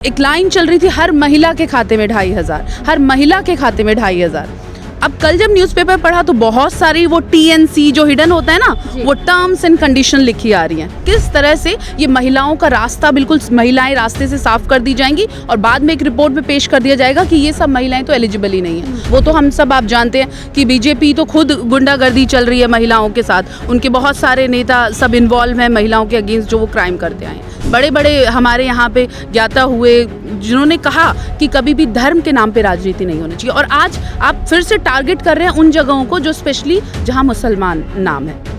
एक लाइन चल रही थी हर महिला के खाते में 2500, हर महिला के खाते में 2500। अब कल जब न्यूज़पेपर पढ़ा तो बहुत सारी वो TNC जो हिडन होता है ना, वो टर्म्स एंड कंडीशन लिखी आ रही हैं। किस तरह से ये महिलाओं का रास्ता, बिल्कुल महिलाएं रास्ते से साफ कर दी जाएंगी और बाद में एक रिपोर्ट में पेश कर दिया जाएगा कि ये सब महिलाएं तो एलिजिबल ही नहीं है। वो तो हम सब आप जानते हैं कि बीजेपी तो खुद गुंडागर्दी चल रही है महिलाओं के साथ, उनके बहुत सारे नेता सब इन्वॉल्व हैं महिलाओं के अगेंस्ट जो वो क्राइम करते आए हैं। बड़े बड़े हमारे यहाँ पे ज्ञाता हुए जिन्होंने कहा कि कभी भी धर्म के नाम पे राजनीति नहीं होनी चाहिए, और आज आप फिर से टारगेट कर रहे हैं उन जगहों को जो स्पेशली जहां मुसलमान नाम है।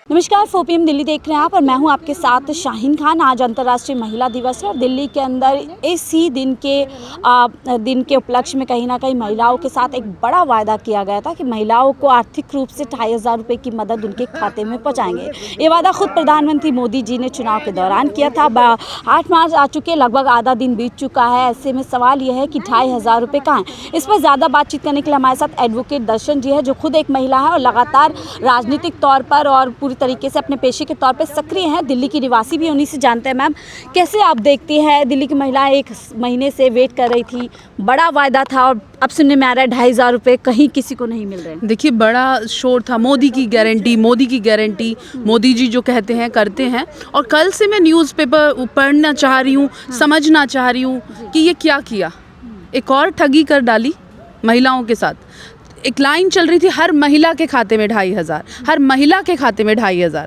नमस्कार, 4 PM दिल्ली देख रहे हैं आप और मैं हूं आपके साथ शाहीन खान। आज अंतर्राष्ट्रीय महिला दिवस है और दिल्ली के अंदर इसी दिन के उपलक्ष्य में कहीं ना कहीं महिलाओं के साथ एक बड़ा वायदा किया गया था कि महिलाओं को आर्थिक रूप से 2500 रुपये की मदद उनके खाते में पहुंचाएंगे। ये वादा खुद प्रधानमंत्री मोदी जी ने चुनाव के दौरान किया था। 8 मार्च आ चुके, लगभग आधा दिन बीत चुका है। ऐसे में सवाल यह है कि 2500 रुपये कहाँ हैं। इस पर ज़्यादा बातचीत करने के लिए हमारे साथ एडवोकेट दर्शन जी है, जो खुद एक महिला है और लगातार राजनीतिक तौर पर और पूरी तरीके से अपने पेशे के तौर पे सक्रिय हैं। दिल्ली की निवासी भी, उन्हीं से जानते हैं। मैम, कैसे आप देखती हैं, दिल्ली की महिलाएं 1 महीने से वेट कर रही थी, बड़ा वायदा था और अब सुनने में आ रहा है 2500 रुपये कहीं किसी को नहीं मिल रहे हैं। देखिए, बड़ा शोर था, मोदी की गारंटी, मोदी जी जो कहते हैं करते हैं। और कल से मैं न्यूज़पेपर पढ़ना चाह रही हूँ, समझना चाह रही हूँ कि ये क्या किया। एक और ठगी कर डाली महिलाओं के साथ। एक लाइन चल रही थी हर महिला के खाते में 2500, हर महिला के खाते में 2500।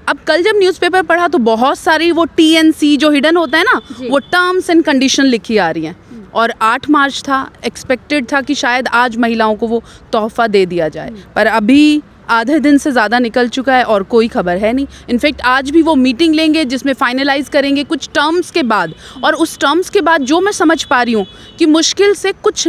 अब कल जब न्यूज़पेपर पढ़ा तो बहुत सारी वो TNC जो हिडन होता है ना, वो टर्म्स एंड कंडीशन लिखी आ रही हैं। और 8 मार्च था, एक्सपेक्टेड था कि शायद आज महिलाओं को वो तोहफा दे दिया जाए, पर अभी आधे दिन से ज़्यादा निकल चुका है और कोई खबर है नहीं। इनफैक्ट आज भी वो मीटिंग लेंगे जिसमें फाइनलाइज करेंगे कुछ टर्म्स के बाद, और उस टर्म्स के बाद जो मैं समझ पा रही हूँ कि मुश्किल से कुछ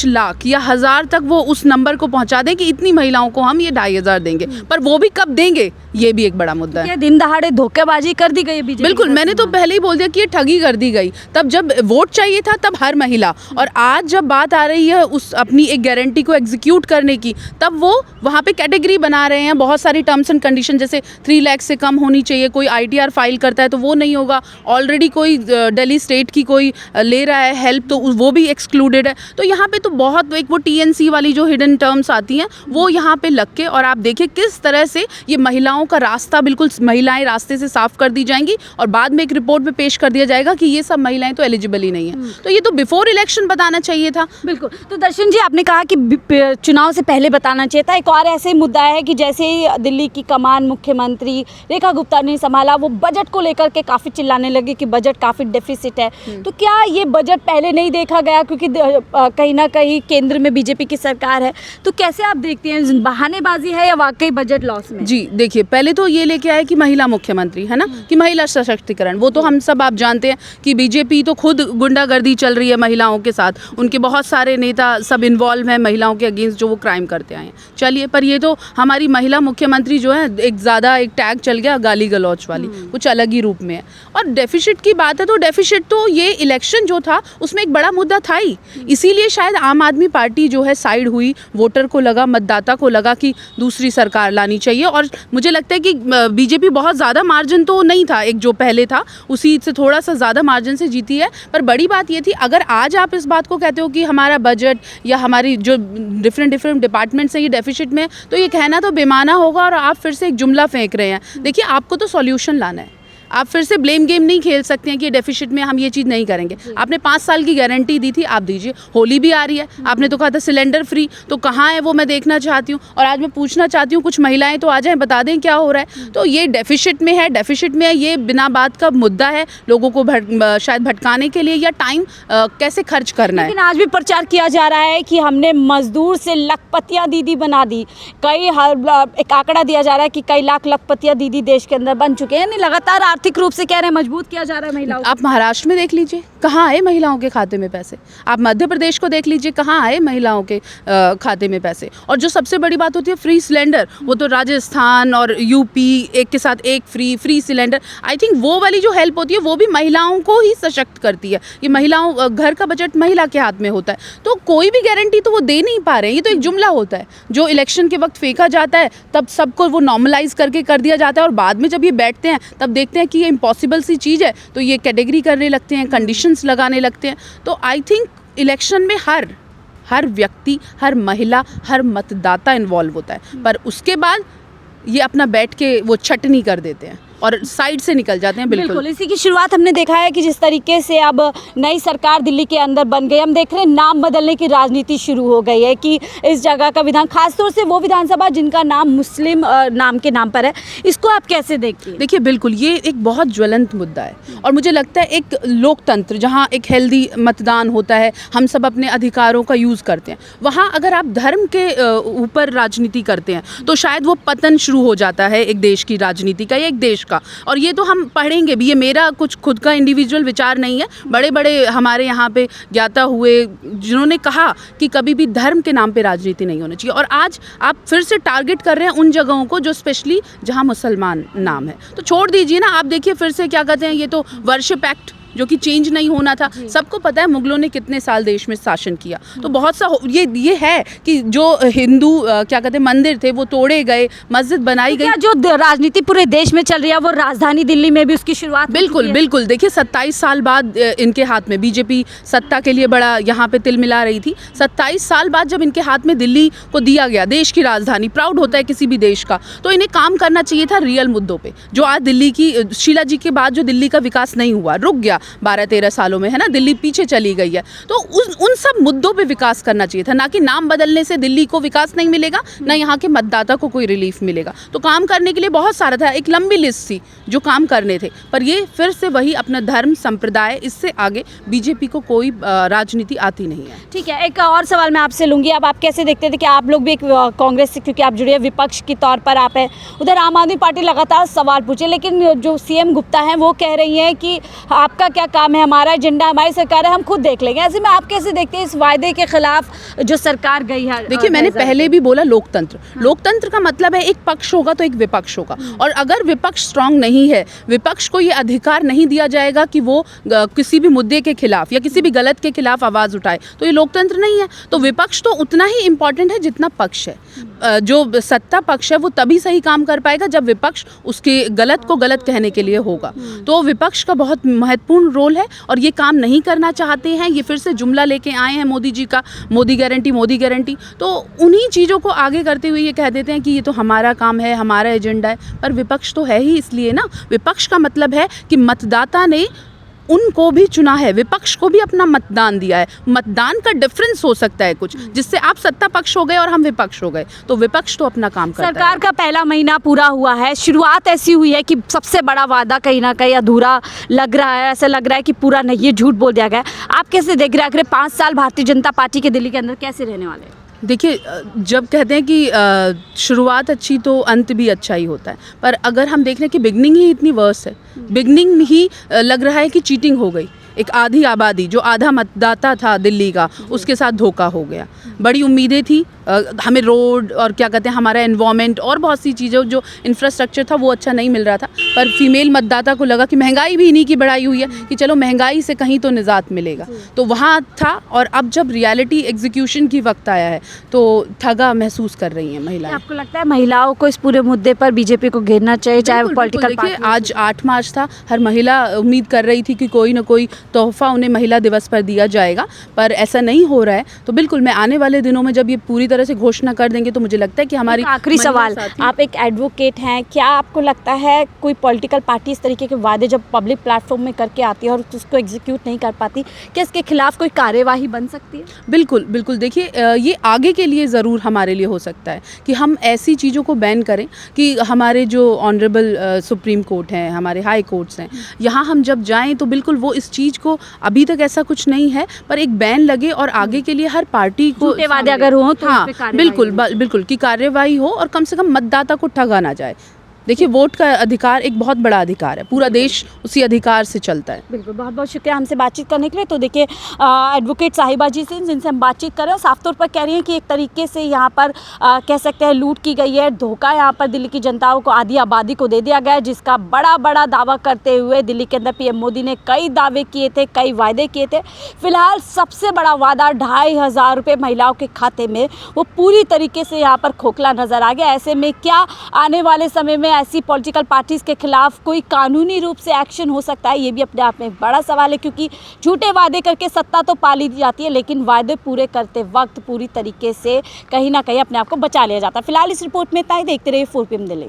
लाख या 1000 तक वो उस नंबर को पहुंचा दें कि इतनी महिलाओं को हम ये 2500 देंगे। पर वो भी कब देंगे, ये भी एक बड़ा मुद्दा है। दिन दहाड़े धोखेबाजी कर दी गई बीजेपी। बिल्कुल, मैंने तो पहले ही बोल दिया कि ये ठगी कर दी गई। तब जब वोट चाहिए था तब हर महिला, और आज जब बात आ रही है उस अपनी एक गारंटी को एग्जीक्यूट करने की, तब वो वहाँ पे कैटेगरी बना रहे हैं। बहुत सारी टर्म्स एंड कंडीशन, जैसे 3 लाख से कम होनी चाहिए, कोई ITR फाइल करता है तो वो नहीं होगा, ऑलरेडी कोई दिल्ली स्टेट की कोई ले रहा है हेल्प तो वो भी एक्सक्लूडेड है। तो यहाँ पे तो बहुत एक वो TNC वाली जो हिडन टर्म्स आती हैं वो यहाँ पे लग के, और आप देखिए किस तरह से ये महिलाओं का रास्ता, बिल्कुल महिलाएं रास्ते से साफ कर दी जाएंगी और बाद में एक रिपोर्ट में पेश कर दिया जाएगा कि ये सब महिलाएं तो एलिजिबल ही नहीं है। तो ये तो बिफोर इलेक्शन बताना चाहिए था। बिल्कुल। तो दर्शन जी, आपने कहा कि चुनाव से पहले बताना चाहिए था। एक और ऐसे मुद्दा है कि जैसे ही दिल्ली की कमान मुख्यमंत्री रेखा गुप्ता ने संभाला, वो बजट को लेकर के काफ़ी चिल्लाने लगे कि बजट काफ़ी डेफिसिट है। तो क्या ये बजट पहले नहीं देखा गया, क्योंकि कहीं ना कहीं केंद्र में बीजेपी की सरकार है? तो कैसे आप देखते हैं, बहानेबाजी है या वाकई बजट लॉस में? जी देखिए, पहले तो ये लेके आए कि महिला मुख्यमंत्री है ना, कि महिला सशक्तिकरण, वो तो हम सब आप जानते हैं कि बीजेपी तो खुद गुंडागर्दी चल रही है महिलाओं के साथ, उनके बहुत सारे नेता सब इन्वॉल्व हैं महिलाओं के अगेंस्ट जो वो क्राइम करते आए हैं। चलिए, पर ये तो हमारी महिला मुख्यमंत्री जो है एक ज़्यादा एक टैग चल गया गाली गलौच वाली, कुछ अलग ही रूप में है। और डेफिसिट की बात है तो डेफिसिट तो ये इलेक्शन जो था उसमें एक बड़ा मुद्दा था ही, इसीलिए शायद आम आदमी पार्टी जो है साइड हुई। वोटर को लगा, मतदाता को लगा कि दूसरी सरकार लानी चाहिए। और मुझे लगता है कि बीजेपी बहुत ज़्यादा मार्जिन तो नहीं था, एक जो पहले था उसी से थोड़ा सा ज़्यादा मार्जिन से जीती है। पर बड़ी बात ये थी, अगर आज आप इस बात को कहते हो कि हमारा बजट या हमारी जो डिफरेंट डिपार्टमेंट्स हैं ये डेफिसिट में, तो ये कहना तो बेमाना होगा और आप फिर से एक जुमला फेंक रहे हैं। देखिए, आपको तो सॉल्यूशन लाना है, आप फिर से ब्लेम गेम नहीं खेल सकते हैं कि डेफिसिट में हम ये चीज़ नहीं करेंगे। आपने 5 साल की गारंटी दी थी, आप दीजिए। होली भी आ रही है, आपने तो कहा था सिलेंडर फ्री, तो कहाँ है वो मैं देखना चाहती हूँ। और आज मैं पूछना चाहती हूँ, कुछ महिलाएं तो आ जाएं, बता दें क्या हो रहा है। तो ये डेफिसिट में है, ये बिना बात का मुद्दा है, लोगों को शायद भटकाने के लिए, या टाइम कैसे खर्च करना है। लेकिन आज भी प्रचार किया जा रहा है कि हमने मजदूर से लखपतियाँ दीदी बना दी। एक आंकड़ा दिया जा रहा है कि कई लाख लखपतियाँ दीदी देश के अंदर बन चुके हैं। लगातार आर्थिक रूप से कह रहे हैं मजबूत किया जा रहा है महिलाओं को। आप महाराष्ट्र में देख लीजिए, कहाँ आए महिलाओं के खाते में पैसे? आप मध्य प्रदेश को देख लीजिए, कहाँ आए महिलाओं के खाते में पैसे? और जो सबसे बड़ी बात होती है फ्री सिलेंडर, वो तो राजस्थान और यूपी एक के साथ एक फ्री सिलेंडर। आई थिंक वो वाली जो हेल्प होती है वो भी महिलाओं को ही सशक्त करती है। ये महिलाओं, घर का बजट महिला के हाथ में होता है, तो कोई भी गारंटी तो वो दे नहीं पा रहे हैं। ये तो एक जुमला होता है जो इलेक्शन के वक्त फेंका जाता है, तब सबको वो नॉर्मलाइज करके कर दिया जाता है, और बाद में जब ये बैठते हैं तब देखते हैं कि ये इम्पॉसिबल सी चीज़ है, तो ये कैटेगरी करने लगते हैं, कंडीशंस लगाने लगते हैं। तो आई थिंक इलेक्शन में हर व्यक्ति, हर महिला, हर मतदाता इन्वॉल्व होता है, पर उसके बाद ये अपना बैठ के वो छटनी कर देते हैं और साइड से निकल जाते हैं। बिल्कुल इसी की शुरुआत हमने देखा है कि जिस तरीके से अब नई सरकार दिल्ली के अंदर बन गई, हम देख रहे हैं नाम बदलने की राजनीति शुरू हो गई है कि इस जगह का खासतौर से वो विधानसभा जिनका नाम मुस्लिम नाम के नाम पर है, इसको आप कैसे देखते हैं? देखिए, बिल्कुल ये एक बहुत ज्वलंत मुद्दा है, और मुझे लगता है एक लोकतंत्र जहाँ एक हेल्दी मतदान होता है, हम सब अपने अधिकारों का यूज़ करते हैं, वहाँ अगर आप धर्म के ऊपर राजनीति करते हैं तो शायद वो पतन शुरू हो जाता है एक देश की राजनीति का या एक देश का। और ये तो हम पढ़ेंगे भी, ये मेरा कुछ खुद का इंडिविजुअल विचार नहीं है, बड़े बड़े हमारे यहाँ पे ज्ञाता हुए जिन्होंने कहा कि कभी भी धर्म के नाम पे राजनीति नहीं होनी चाहिए। और आज आप फिर से टारगेट कर रहे हैं उन जगहों को जो स्पेशली जहाँ मुसलमान नाम है, तो छोड़ दीजिए ना। आप देखिए फिर से क्या कहते हैं, ये तो वर्शिप एक्ट जो कि चेंज नहीं होना था। सबको पता है मुगलों ने कितने साल देश में शासन किया, तो बहुत सा ये है कि जो हिंदू क्या कहते हैं मंदिर थे वो तोड़े गए, मस्जिद बनाई गई। जो राजनीति पूरे देश में चल रही है वो राजधानी दिल्ली में भी उसकी शुरुआत बिल्कुल देखिए 27 साल बाद इनके हाथ में, बीजेपी सत्ता के लिए बड़ा यहाँ पे तिल मिला रही थी, 27 साल बाद जब इनके हाथ में दिल्ली को दिया गया, देश की राजधानी, प्राउड होता है किसी भी देश का, तो इन्हें काम करना चाहिए था रियल मुद्दों पे। जो आज दिल्ली की, शीला जी के बाद जो दिल्ली का विकास नहीं हुआ, रुक गया 12-13 सालों में, है ना, दिल्ली पीछे चली गई है, तो उन सब मुद्दों पे विकास करना चाहिए था, ना कि नाम बदलने से दिल्ली को विकास नहीं मिलेगा, ना यहाँ के मतदाता को कोई रिलीफ मिलेगा। तो काम करने के लिए बहुत सारा था, एक लंबी लिस्ट थी जो काम करने थे, पर ये फिर से वही अपना धर्म संप्रदाय, इससे आगे बीजेपी को कोई राजनीति आती नहीं है। ठीक है, एक और सवाल मैं आपसे लूँगी, अब आप कैसे देखते थे कि आप लोग भी एक कांग्रेस से, क्योंकि आप जुड़े हैं विपक्ष के तौर पर आप हैं, उधर आम आदमी पार्टी लगातार सवाल पूछे, लेकिन जो सीएम गुप्ता हैं वो कह रही हैं कि आपका क्या काम है, हमारा एजेंडा, हमारी सरकार है, हम खुद देख लेंगे। ऐसे में आप कैसे देखते हैं इस वायदे के खिलाफ जो सरकार गई है? देखिए, मैंने पहले भी बोला लोकतंत्र, लोकतंत्र का मतलब है एक पक्ष होगा तो एक विपक्ष होगा, और अगर विपक्ष स्ट्रांग नहीं है, विपक्ष को ये अधिकार नहीं दिया जाएगा कि वो किसी भी मुद्दे के खिलाफ या किसी भी गलत के खिलाफ आवाज़ उठाए, तो ये लोकतंत्र नहीं है। तो विपक्ष तो उतना ही इम्पॉर्टेंट है जितना पक्ष है। जो सत्ता पक्ष है वो तभी सही काम कर पाएगा जब विपक्ष उसके गलत को गलत कहने के लिए होगा। तो विपक्ष का बहुत महत्वपूर्ण रोल है, और ये काम नहीं करना चाहते हैं। ये फिर से जुमला लेके आए हैं मोदी जी का, मोदी गारंटी, तो उन्हीं चीज़ों को आगे करते हुए ये कह देते हैं कि ये तो हमारा काम है, हमारा एजेंडा है, पर विपक्ष तो है ही इसलिए ना। विपक्ष का मतलब है कि मतदाता ने उनको भी चुना है, विपक्ष को भी अपना मतदान दिया है। मतदान का डिफरेंस हो सकता है कुछ, जिससे आप सत्ता पक्ष हो गए और हम विपक्ष हो गए, तो विपक्ष तो अपना काम करता है। सरकार का पहला महीना पूरा हुआ है, शुरुआत ऐसी हुई है कि सबसे बड़ा वादा कहीं ना कहीं अधूरा लग रहा है, ऐसा लग रहा है कि पूरा नहीं, ये झूठ बोल दिया गया। आप कैसे देख रहे हैं आखिर 5 साल भारतीय जनता पार्टी के दिल्ली के अंदर कैसे रहने वाले हैं? देखिए, जब कहते हैं कि शुरुआत अच्छी तो अंत भी अच्छा ही होता है, पर अगर हम देख रहे हैं कि बिगनिंग ही इतनी वर्स है, बिगनिंग में ही लग रहा है कि चीटिंग हो गई। एक आधी आबादी, जो आधा मतदाता था दिल्ली का, उसके साथ धोखा हो गया। बड़ी उम्मीदें थी, हमें रोड और क्या कहते हैं हमारा एनवायरनमेंट और बहुत सी चीज़ें, जो इंफ्रास्ट्रक्चर था वो अच्छा नहीं मिल रहा था, पर फीमेल मतदाता को लगा कि महंगाई भी इन्हीं की बढ़ाई हुई है, कि चलो महंगाई से कहीं तो निजात मिलेगा, तो वहाँ था। और अब जब रियलिटी एग्जीक्यूशन की वक्त आया है तो ठगा महसूस कर रही हैं महिलाएं। आपको लगता है महिलाओं को इस पूरे मुद्दे पर बीजेपी को घेरना चाहिए, चाहे वो पॉलिटिकल पार्टी? आज 8 मार्च था, हर महिला उम्मीद कर रही थी कि कोई ना कोई तोहफा उन्हें महिला दिवस पर दिया जाएगा, पर ऐसा नहीं हो रहा है। तो बिल्कुल मैं आने वाले दिनों में जब ये पूरी तरह से घोषणा कर देंगे तो मुझे लगता है कि हमारी आखिरी सवाल, आप एक एडवोकेट हैं, क्या आपको लगता है कोई पॉलिटिकल पार्टी इस तरीके के वादे जब पब्लिक प्लेटफॉर्म में करके आती है और उसको एग्जीक्यूट नहीं कर पाती, क्या इसके खिलाफ कोई कार्यवाही बन सकती है? बिल्कुल देखिए, ये आगे के लिए ज़रूर हमारे लिए हो सकता है कि हम ऐसी चीज़ों को बैन करें कि हमारे जो ऑनरेबल सुप्रीम कोर्ट हैं, हमारे हाई कोर्ट्स हैं, यहाँ हम जब जाएँ तो बिल्कुल वो इस चीज़ को, अभी तक ऐसा कुछ नहीं है, पर एक बैन लगे और आगे के लिए हर पार्टी को वादे अगर हो तो हाँ बिल्कुल कि कार्यवाही हो, और कम से कम मतदाता को ठगा ना जाए। देखिए, वोट का अधिकार एक बहुत बड़ा अधिकार है, पूरा देश उसी अधिकार से चलता है। बिल्कुल, बहुत बहुत शुक्रिया हमसे बातचीत करने के लिए। तो देखिए एडवोकेट साहिबा जी से जिनसे हम बातचीत कर रहे हैं, साफ तौर पर कह रही हैं कि एक तरीके से यहाँ पर कह सकते हैं लूट की गई है, धोखा यहाँ पर दिल्ली की जनताओं को, आधी आबादी को दे दिया गया है, जिसका बड़ा बड़ा दावा करते हुए दिल्ली के अंदर पीएम मोदी ने कई दावे किए थे, कई वायदे किए थे। फिलहाल सबसे बड़ा वादा 2,500 रुपये महिलाओं के खाते में, वो पूरी तरीके से यहाँ पर खोखला नजर आ गया। ऐसे में क्या आने वाले समय में ऐसी पॉलिटिकल पार्टीज के खिलाफ कोई कानूनी रूप से एक्शन हो सकता है, ये भी अपने आप में एक बड़ा सवाल है, क्योंकि झूठे वादे करके सत्ता तो पा ली जाती है, लेकिन वादे पूरे करते वक्त पूरी तरीके से कहीं ना कहीं अपने आप को बचा लिया जाता है। फिलहाल इस रिपोर्ट में इतना ही। देखते रहिए 4PM दिल्ली।